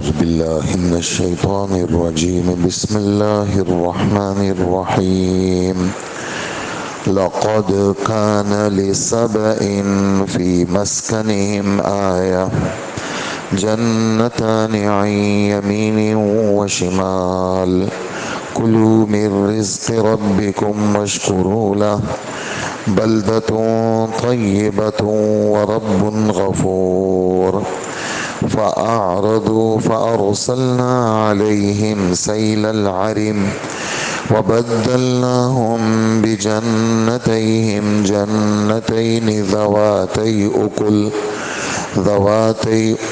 أعوذ بالله من الشيطان الرجيم بسم الله الرحمن الرحيم لقد كان لسبإ في مسكنهم آية جنتان عن يمين وشمال كلوا من رزق ربكم واشكروا له بلدة طيبة ورب غفور فأعرضوا فأرسلنا عليهم سيل العرم وبدلناهم بجنتيهم جنتين ذواتي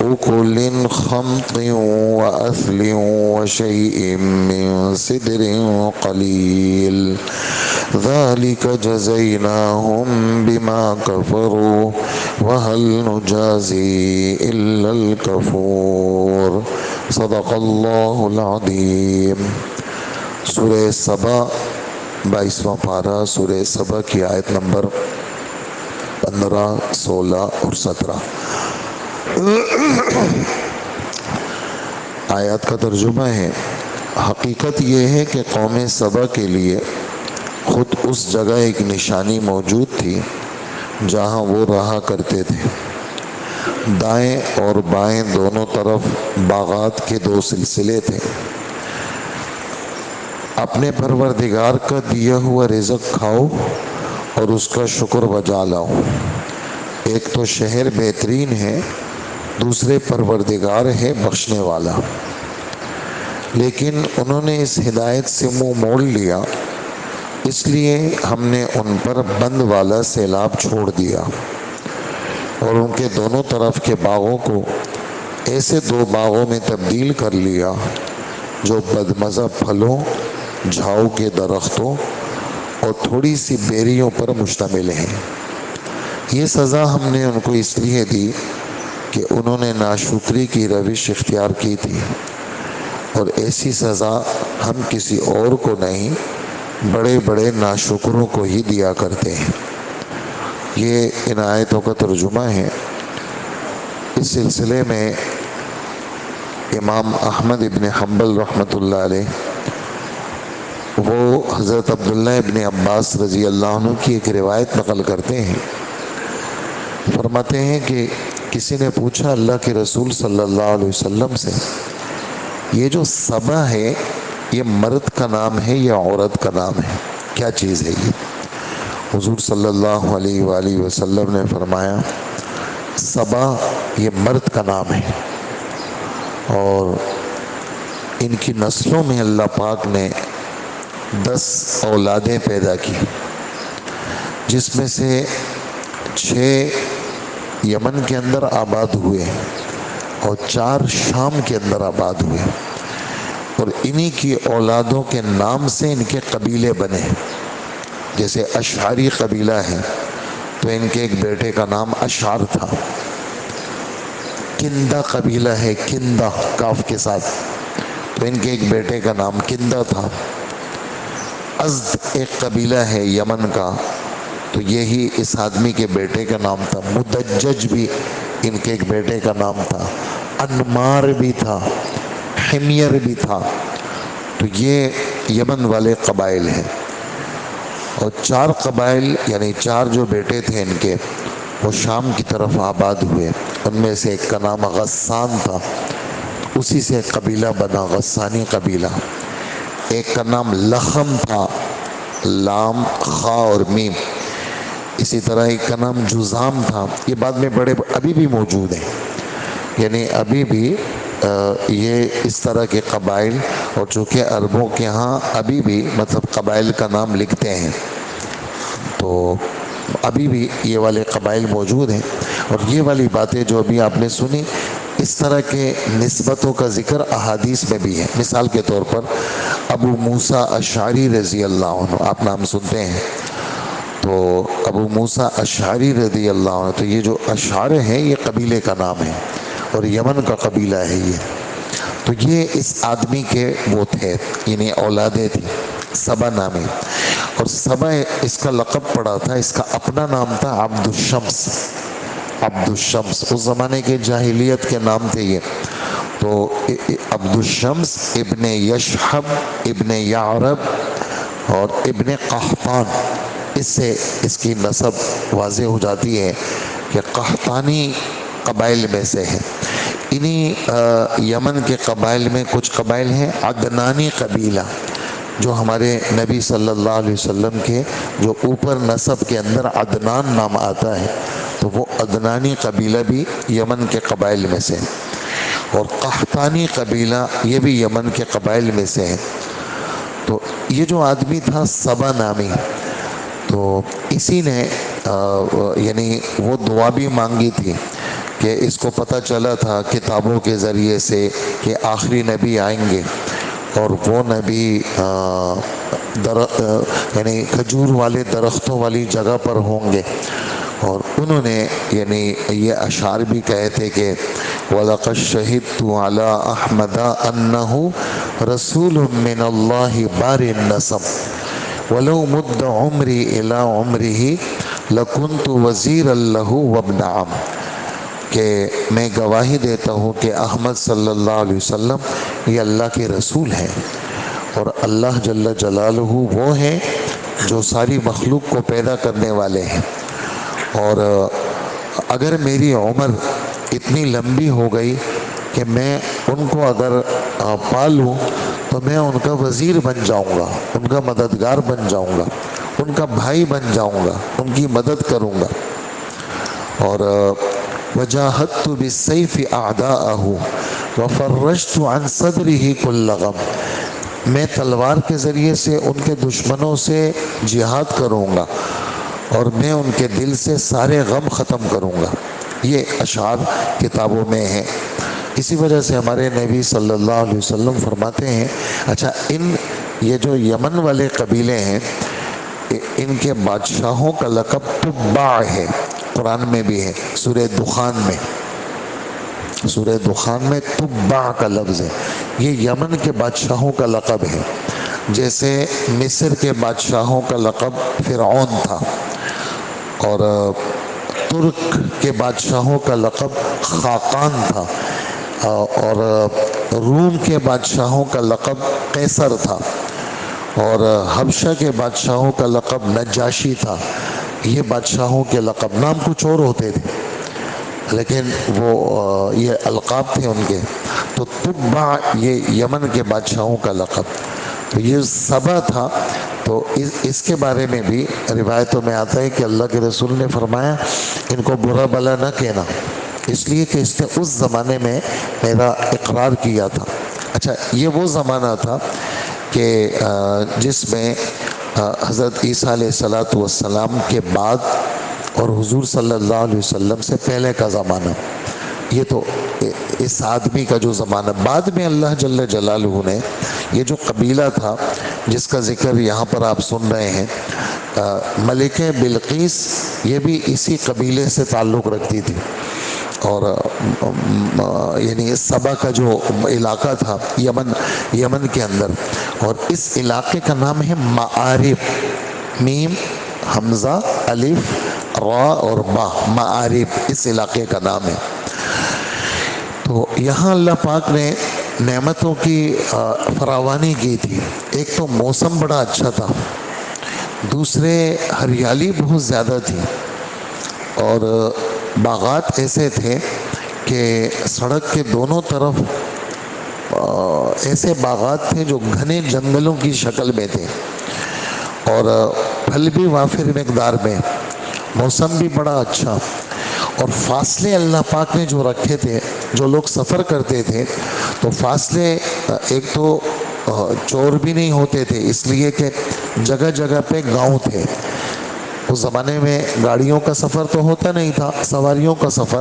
أكل خمط وأثل وشيء من سدر قليل ذلك جزيناهم بما كفروا وهل نجازي إلا الكفور صدق الله العظيم۔ سورہ سبا 22واں پارہ سورہ سبا کی آیت نمبر 15، 16 اور 17۔ آیات کا ترجمہ ہے، حقیقت یہ ہے کہ قوم سبا کے لیے خود اس جگہ ایک نشانی موجود تھی جہاں وہ رہا کرتے تھے۔ دائیں اور بائیں دونوں طرف باغات کے 2 سلسلے تھے۔ اپنے پروردگار کا دیا ہوا رزق کھاؤ اور اس کا شکر بجا لاؤ۔ ایک تو شہر بہترین ہے، دوسرے پروردگار ہے بخشنے والا، لیکن انہوں نے اس ہدایت سے منہ موڑ لیا، اس لیے ہم نے ان پر بند والا سیلاب چھوڑ دیا اور ان کے دونوں طرف کے باغوں کو ایسے 2 باغوں میں تبدیل کر لیا جو بدمزہ پھلوں، جھاؤ کے درختوں اور تھوڑی سی بیریوں پر مشتمل ہیں۔ یہ سزا ہم نے ان کو اس لیے دی کہ انہوں نے ناشکری کی روش اختیار کی تھی، اور ایسی سزا ہم کسی اور کو نہیں، بڑے بڑے ناشکروں کو ہی دیا کرتے ہیں۔ یہ ان آیتوں کا ترجمہ ہے۔ اس سلسلے میں امام احمد ابن حنبل رحمۃ اللہ علیہ وہ حضرت عبداللہ ابن عباس رضی اللہ عنہ کی ایک روایت نقل کرتے ہیں۔ فرماتے ہیں کہ کسی نے پوچھا اللہ کے رسول صلی اللہ علیہ وسلم سے، یہ جو سبا ہے یہ مرد کا نام ہے یا عورت کا نام ہے؟ کیا چیز ہے یہ؟ حضور صلی اللہ علیہ وآلہ وسلم نے فرمایا، سبا یہ مرد کا نام ہے، اور ان کی نسلوں میں اللہ پاک نے 10 اولادیں پیدا کی، جس میں سے 6 یمن کے اندر آباد ہوئے اور 4 شام کے اندر آباد ہوئے، اور انہی کی اولادوں کے نام سے ان کے قبیلے بنے۔ جیسے اشعری قبیلہ ہے تو ان کے ایک بیٹے کا نام اشعر تھا۔ کندہ قبیلہ ہے، کندہ کاف کے ساتھ، تو ان کے ایک بیٹے کا نام کندہ تھا۔ ازد ایک قبیلہ ہے یمن کا، تو یہی اس آدمی کے بیٹے کا نام تھا۔ مدجج بھی ان کے ایک بیٹے کا نام تھا، انمار بھی تھا، حمیر بھی تھا۔ تو یہ یمن والے قبائل ہیں، اور 4 قبائل یعنی 4 جو بیٹے تھے ان کے، وہ شام کی طرف آباد ہوئے۔ ان میں سے ایک کا نام غسان تھا، اسی سے قبیلہ بنا غسانی قبیلہ۔ ایک کا نام لخم تھا، لام خا اور میم۔ اسی طرح ایک کا نام جزام تھا۔ یہ بعد میں بڑے ابھی بھی موجود ہیں، یعنی ابھی بھی یہ اس طرح کے قبائل، اور چونکہ عربوں کے ہاں ابھی بھی مطلب قبائل کا نام لکھتے ہیں، تو ابھی بھی یہ والے قبائل موجود ہیں۔ اور یہ والی باتیں جو ابھی آپ نے سنی، اس طرح کے نسبتوں کا ذکر احادیث میں بھی ہے۔ مثال کے طور پر ابو موسیٰ اشعری رضی اللہ عنہ، آپ نام سنتے ہیں، تو ابو موسیٰ اشعری رضی اللہ عنہ، تو یہ جو اشعر ہیں یہ قبیلے کا نام ہے، اور یمن کا قبیلہ ہے یہ۔ تو یہ اس آدمی کے وہ تھے، یعنی اولادیں تھیں، سبا نامی۔ اور سبا اس کا لقب پڑا تھا، اس کا اپنا نام تھا عبد الشمس۔ عبد الشمس اس زمانے کے جاہلیت کے نام تھے یہ۔ تو عبد الشمس ابن یشحب ابن یعرب اور ابن قحطان، اس سے اس کی نسب واضح ہو جاتی ہے کہ قحطانی قبائل میں سے ہے۔ انہی یمن کے قبائل میں کچھ قبائل ہیں عدنانی قبیلہ، جو ہمارے نبی صلی اللہ علیہ وسلم کے جو اوپر نسب کے اندر عدنان نام آتا ہے، تو وہ عدنانی قبیلہ بھی یمن کے قبائل میں سے، اور قحطانی قبیلہ یہ بھی یمن کے قبائل میں سے ہے۔ تو یہ جو آدمی تھا سبا نامی، تو اسی نے یعنی وہ دعا بھی مانگی تھی کہ اس کو پتہ چلا تھا کتابوں کے ذریعے سے کہ آخری نبی آئیں گے، اور وہ نبی یعنی کھجور والے درختوں والی جگہ پر ہوں گے، اور انہوں نے یعنی یہ اشعار بھی کہے تھے کہ وَلَقَدْ شَهِدْتُ عَلَىٰ أَحْمَدَ أَنَّهُ رَسُولٌ مِّنَ اللَّهِ بَارِ النَّسَبِ وَلَوْ مُدَّ عُمْرِي إِلَىٰ عُمْرِهِ لَكُنْتُ وَزِيرًا لَهُ وَابْنَ عَمٍّ، کہ میں گواہی دیتا ہوں کہ احمد صلی اللہ علیہ وسلم یہ اللہ کے رسول ہیں، اور اللہ جل جلالہ وہ ہیں جو ساری مخلوق کو پیدا کرنے والے ہیں، اور اگر میری عمر اتنی لمبی ہو گئی کہ میں ان کو اگر پالوں تو میں ان کا وزیر بن جاؤں گا، ان کا مددگار بن جاؤں گا، ان کا بھائی بن جاؤں گا، ان کی مدد کروں گا۔ اور وجاہدت بالسیف اعداءہ وفرجت عن صدرہ کل غم، میں تلوار کے ذریعے سے ان کے دشمنوں سے جہاد کروں گا، اور میں ان کے دل سے سارے غم ختم کروں گا۔ یہ اشعار کتابوں میں ہیں۔ اسی وجہ سے ہمارے نبی صلی اللہ علیہ وسلم فرماتے ہیں، اچھا یہ جو یمن والے قبیلے ہیں، ان کے بادشاہوں کا لقب تبع ہے، قرآن میں بھی ہے، سورہ دخان میں تبع کا لفظ ہے، یہ یمن کے بادشاہوں کا لقب ہے۔ جیسے مصر کے بادشاہوں کا لقب فرعون تھا، اور ترک کے بادشاہوں کا لقب خاقان تھا، اور روم کے بادشاہوں کا لقب قیصر تھا، اور حبشہ کے بادشاہوں کا لقب نجاشی تھا۔ یہ بادشاہوں کے لقب، نام کچھ اور ہوتے تھے لیکن وہ یہ القاب تھے ان کے۔ تو تبع یہ یمن کے بادشاہوں کا لقب، تو یہ سبا تھا۔ تو اس کے بارے میں بھی روایتوں میں آتا ہے کہ اللہ کے رسول نے فرمایا ان کو برا بلا نہ کہنا، اس لیے کہ اس نے اس زمانے میں میرا اقرار کیا تھا۔ اچھا، یہ وہ زمانہ تھا کہ جس میں حضرت عیسیٰ علیہ السلام کے بعد اور حضور صلی اللہ علیہ وسلم سے پہلے کا زمانہ، یہ تو اس آدمی کا جو زمانہ، بعد میں اللہ جل جلالہ نے یہ جو قبیلہ تھا جس کا ذکر یہاں پر آپ سن رہے ہیں، ملکہ بلقیس یہ بھی اسی قبیلے سے تعلق رکھتی تھی، اور یعنی سبا کا جو علاقہ تھا یمن کے اندر، اور اس علاقے کا نام ہے معارب، میم حمزہ الف را اور با، معارب اس علاقے کا نام ہے۔ تو یہاں اللہ پاک نے نعمتوں کی فراوانی کی تھی۔ ایک تو موسم بڑا اچھا تھا، دوسرے ہریالی بہت زیادہ تھی، اور باغات ایسے تھے کہ سڑک کے دونوں طرف ایسے باغات تھے جو گھنے جنگلوں کی شکل میں تھے، اور پھل بھی وافر مقدار میں، موسم بھی بڑا اچھا، اور فاصلے اللہ پاک نے جو رکھے تھے، جو لوگ سفر کرتے تھے تو فاصلے ایک تو چور بھی نہیں ہوتے تھے، اس لیے کہ جگہ جگہ پہ گاؤں تھے۔ اس زمانے میں گاڑیوں کا سفر تو ہوتا نہیں تھا، سواریوں کا سفر،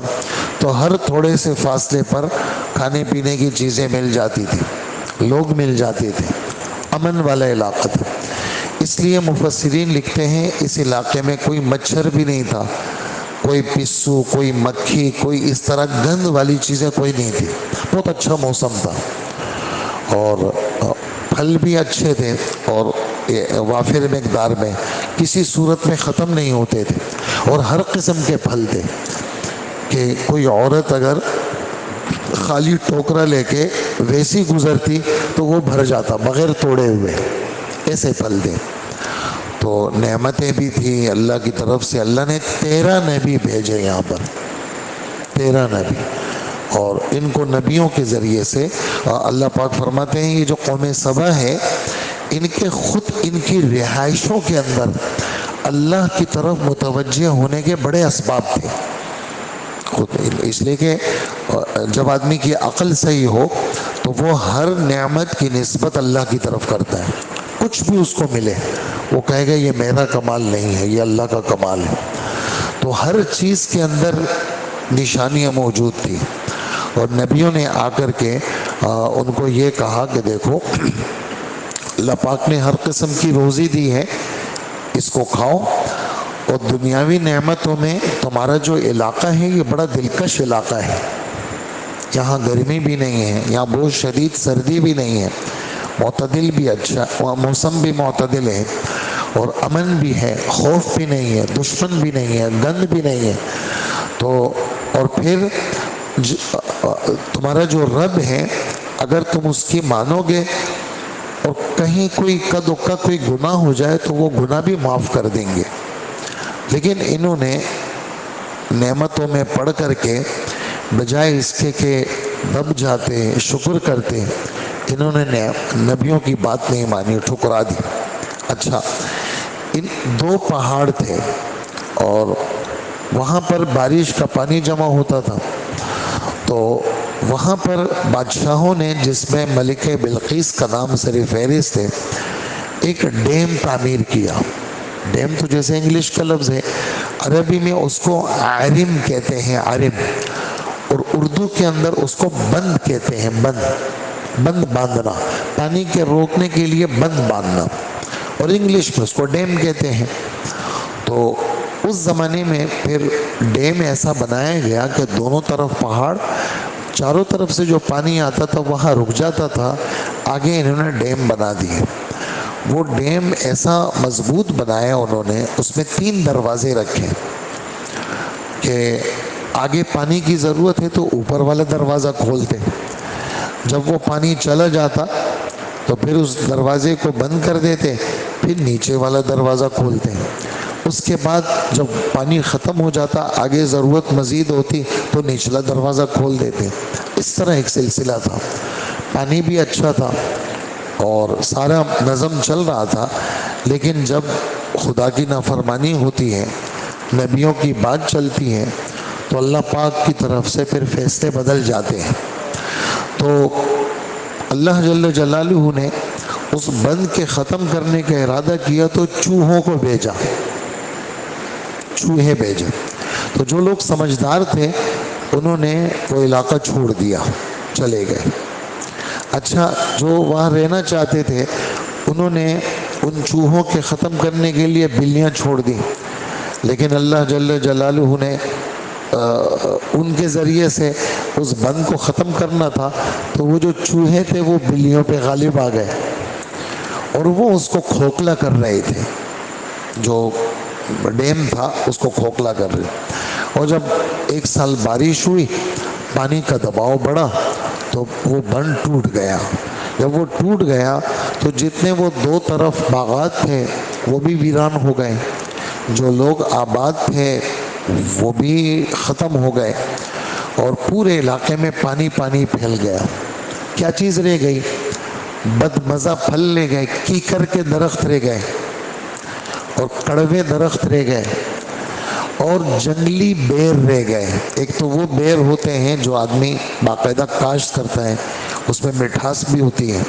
تو ہر تھوڑے سے فاصلے پر کھانے پینے کی چیزیں مل جاتی تھی، لوگ مل جاتے تھے، امن والا علاقہ تھا۔ اس لیے مفسرین لکھتے ہیں اس علاقے میں کوئی مچھر بھی نہیں تھا، کوئی پسو، کوئی مکھی، کوئی اس طرح گند والی چیزیں کوئی نہیں تھی، بہت اچھا موسم تھا، اور پھل بھی اچھے تھے، اور وافر مقدار میں، کسی صورت میں ختم نہیں ہوتے تھے، اور ہر قسم کے پھل تھے کہ کوئی عورت اگر خالی ٹوکرا لے کے ویسی گزرتی تو وہ بھر جاتا بغیر توڑے ہوئے، ایسے پھل دے۔ تو نعمتیں بھی تھیں اللہ کی طرف سے، اللہ نے 13 نبی بھیجے یہاں پر، 13 نبی، اور ان کو نبیوں کے ذریعے سے اللہ پاک فرماتے ہیں یہ جو قوم سبا ہے ان کے خود ان کی رہائشوں کے اندر اللہ کی طرف متوجہ ہونے کے بڑے اسباب تھے خود، اس لیے کہ جب آدمی کی عقل صحیح ہو تو وہ ہر نعمت کی نسبت اللہ کی طرف کرتا ہے، کچھ بھی اس کو ملے وہ کہے گا یہ میرا کمال نہیں ہے، یہ اللہ کا کمال ہے۔ تو ہر چیز کے اندر نشانیاں موجود تھی، اور نبیوں نے آ کر کے ان کو یہ کہا کہ دیکھو اللہ پاک نے ہر قسم کی روزی دی ہے، اس کو کھاؤ، اور دنیاوی نعمتوں میں تمہارا جو علاقہ ہے یہ بڑا دلکش علاقہ ہے، یہاں گرمی بھی نہیں ہے، یہاں بہت شدید سردی بھی نہیں ہے، معتدل بھی اچھا، موسم بھی معتدل ہے، اور امن بھی ہے، خوف بھی نہیں ہے، دشمن بھی نہیں ہے، گند بھی نہیں ہے۔ تو اور پھر تمہارا جو رب ہے اگر تم اس کی مانو گے اور کہیں کوئی قد کا کوئی گناہ ہو جائے تو وہ گناہ بھی معاف کر دیں گے۔ لیکن انہوں نے نعمتوں میں پڑھ کر کے بجائے اس کے کہ دب جاتے شکر کرتے، انہوں نے نبیوں کی بات نہیں مانی، ٹھکرا دی۔ اچھا، ان 2 پہاڑ تھے اور وہاں پر بارش کا پانی جمع ہوتا تھا، تو وہاں پر بادشاہوں نے، جس میں ملکہ بلقیس کا نام سر فہرست ہے، ایک ڈیم تعمیر کیا۔ ڈیم تو جیسے انگلش کا لفظ ہے، عربی میں اس کو عرم کہتے ہیں، عرم، اور اردو کے اندر اس کو بند کہتے ہیں، بند باندھنا، پانی کے روکنے کے لیے بند باندھنا، اور انگلش میں اس کو ڈیم کہتے ہیں۔ تو اس زمانے میں پھر ڈیم ایسا بنایا گیا کہ دونوں طرف پہاڑ، چاروں طرف سے جو پانی آتا تھا وہاں رک جاتا تھا، آگے انہوں نے ڈیم بنا دیے۔ وہ ڈیم ایسا مضبوط بنایا انہوں نے، اس میں 3 دروازے رکھے کہ آگے پانی کی ضرورت ہے تو اوپر والا دروازہ کھولتے، جب وہ پانی چلا جاتا تو پھر اس دروازے کو بند کر دیتے، پھر نیچے والا دروازہ کھولتے، اس کے بعد جب پانی ختم ہو جاتا، آگے ضرورت مزید ہوتی تو نچلا دروازہ کھول دیتے۔ اس طرح ایک سلسلہ تھا، پانی بھی اچھا تھا اور سارا نظم چل رہا تھا۔ لیکن جب خدا کی نافرمانی ہوتی ہے، نبیوں کی بات چلتی ہے، تو اللہ پاک کی طرف سے پھر فیصلے بدل جاتے ہیں۔ تو اللہ جل جلالہ نے اس بند کے ختم کرنے کا ارادہ کیا تو چوہوں کو بھیجا، چوہے بھیجے۔ تو جو لوگ سمجھدار تھے انہوں نے وہ علاقہ چھوڑ دیا، چلے گئے۔ اچھا، جو وہاں رہنا چاہتے تھے انہوں نے ان چوہوں کے ختم کرنے کے لیے بلیاں چھوڑ دی، لیکن اللہ جل جلالہ نے ان کے ذریعے سے اس بند کو ختم کرنا تھا، تو وہ جو چوہے تھے وہ بلیوں پہ غالب آ گئے اور وہ اس کو کھوکھلا کر رہے تھے، جو ڈیم تھا اس کو کھوکھلا کر رہے۔ اور جب 1 سال بارش ہوئی، پانی کا دباؤ بڑھا تو وہ بند ٹوٹ گیا۔ جب وہ ٹوٹ گیا تو جتنے وہ 2 طرف باغات تھے وہ بھی ویران ہو گئے، جو لوگ آباد تھے وہ بھی ختم ہو گئے، اور پورے علاقے میں پانی پانی پھیل گیا۔ کیا چیز رہ گئی؟ بدمزہ پھل لے گئے، کیکر کے درخت رہ گئے اور کڑوے درخت رہ گئے اور جنگلی بیر رہ گئے۔ ایک تو وہ بیر ہوتے ہیں جو آدمی باقاعدہ کاشت کرتا ہے، اس میں مٹھاس بھی ہوتی ہے،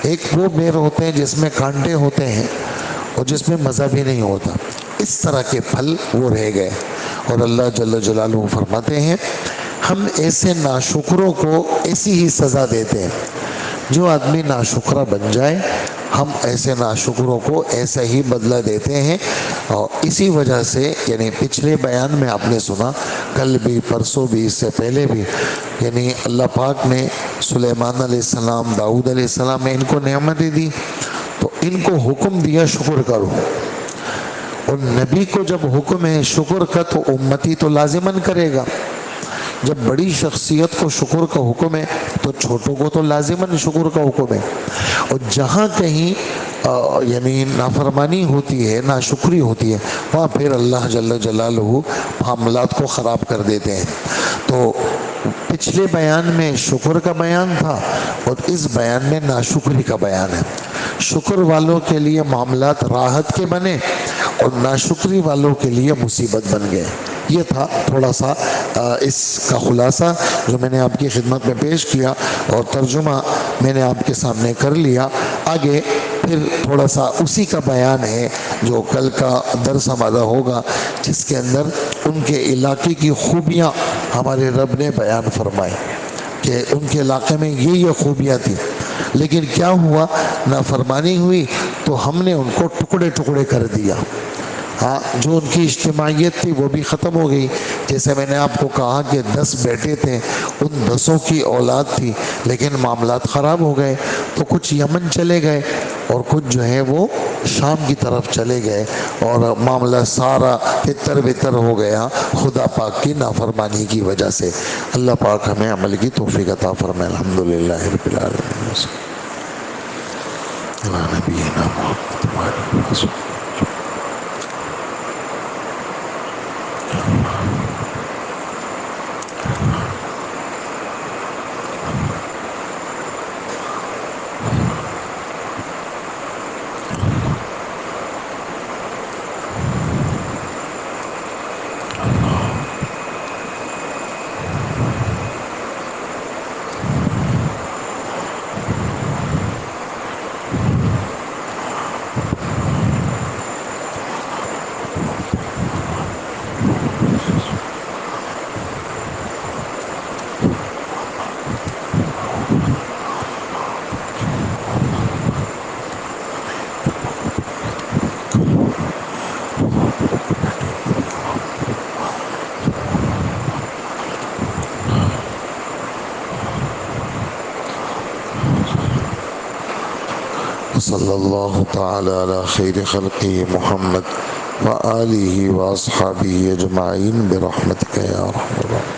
ایک وہ بیر ہوتے ہیں جس میں کانٹے ہوتے ہیں اور جس میں مزہ بھی نہیں ہوتا، اس طرح کے پھل وہ رہ گئے۔ اور اللہ جل جلالہ فرماتے ہیں ہم ایسے ناشکروں کو ایسی ہی سزا دیتے ہیں، جو آدمی ناشکرہ بن جائے ہم ایسے ناشکروں کو ایسا ہی بدلہ دیتے ہیں۔ اور اسی وجہ سے یعنی پچھلے بیان میں آپ نے سنا، کل بھی، پرسوں بھی، اس سے پہلے بھی، یعنی اللہ پاک نے سلیمان علیہ السلام، داؤد علیہ السلام میں ان کو نعمتیں دی تو ان کو حکم دیا شکر کرو، اور نبی کو جب حکم ہے شکر کا تو امتی تو لازماً کرے گا، جب بڑی شخصیت کو شکر کا حکم ہے تو چھوٹوں کو تو لازماً شکر کا حکم ہے، اور جہاں کہیں یعنی نافرمانی ہوتی ہے، ناشکری ہوتی ہے، وہاں پھر اللہ جل جلالہ معاملات کو خراب کر دیتے ہیں۔ تو پچھلے بیان میں شکر کا بیان تھا اور اس بیان میں ناشکری کا بیان ہے۔ شکر والوں کے لیے معاملات راحت کے بنے اور ناشکری والوں کے لیے مصیبت بن گئے۔ یہ تھا تھوڑا سا اس کا خلاصہ جو میں نے آپ کی خدمت میں پیش کیا، اور ترجمہ میں نے آپ کے سامنے کر لیا۔ آگے پھر تھوڑا سا اسی کا بیان ہے جو کل کا درس ہمارا ہوگا، جس کے اندر ان کے علاقے کی خوبیاں ہمارے رب نے بیان فرمائی کہ ان کے علاقے میں یہ خوبیاں تھیں، لیکن کیا ہوا، نافرمانی ہوئی تو ہم نے ان کو ٹکڑے ٹکڑے کر دیا۔ ہاں، جو ان کی اجتماعیت تھی وہ بھی ختم ہو گئی۔ جیسے میں نے آپ کو کہا کہ 10 بیٹے تھے، ان 10 کی اولاد تھی، لیکن معاملات خراب ہو گئے، تو کچھ یمن چلے گئے اور کچھ جو ہے وہ شام کی طرف چلے گئے، اور معاملہ سارا تتر بتر ہو گیا خدا پاک کی نافرمانی کی وجہ سے۔ اللہ پاک ہمیں عمل کی توفیق عطا فرمائے۔ الحمدللہ رب العالمین۔ اللہ نبینا محمد۔ صلی اللہ تعالی علی خیر خلقہ محمد وآلہ واصحابہ اجمعین برحمتک یا ارحم الراحمین۔